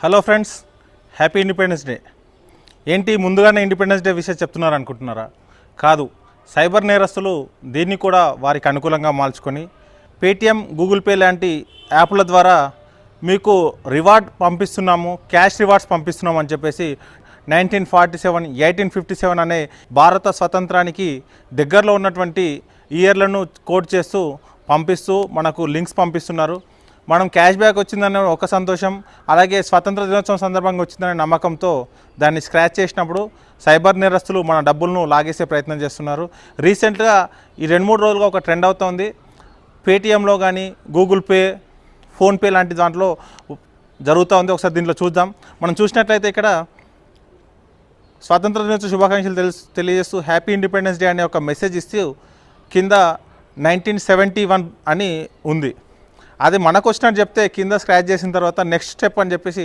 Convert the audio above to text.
Hello friends, happy independence day. ఏంటి ముందుగానే independence day విషయం చెప్తున్నారు అనుకుంటున్నారా? కాదు, సైబర్ నేరస్తులు దీన్ని కూడా వారికి అనుకూలంగా మార్చుకొని పేటిఎం, గూగుల్ పే లాంటి యాప్ల ద్వారా మీకు రివార్డ్ పంపిస్తున్నాము, క్యాష్ రివార్డ్స్ పంపిస్తున్నాము అని చెప్పేసి 1947, 1857 అనే భారత స్వతంత్రానికి దగ్గరలో ఉన్నటువంటి ఇయర్లను కోట్ చేస్తూ పంపిస్తూ మనకు లింక్స్ పంపిస్తున్నారు. మనం క్యాష్ బ్యాక్ వచ్చిందనే ఒక సంతోషం, అలాగే స్వాతంత్ర దినోత్సవం సందర్భంగా వచ్చిందనే నమ్మకంతో దాన్ని స్క్రాచ్ చేసినప్పుడు సైబర్ నేరస్తులు మన డబ్బులను లాగేసే ప్రయత్నం చేస్తున్నారు. రీసెంట్గా ఈ 2-3 రోజులుగా ఒక ట్రెండ్ అవుతోంది. పేటిఎంలో కానీ, గూగుల్ పే, ఫోన్పే లాంటి దాంట్లో జరుగుతూ ఉంది. ఒకసారి దీంట్లో చూద్దాం. మనం చూసినట్లయితే ఇక్కడ స్వాతంత్ర దినోత్సవ శుభాకాంక్షలు తెలియజేస్తూ హ్యాపీ ఇండిపెండెన్స్ డే అనే ఒక మెసేజ్ ఇస్తూ కింద 1971 అని ఉంది. అది మనకు వచ్చినట్టు చెప్తే కింద స్క్రాచ్ చేసిన తర్వాత నెక్స్ట్ స్టెప్ అని చెప్పేసి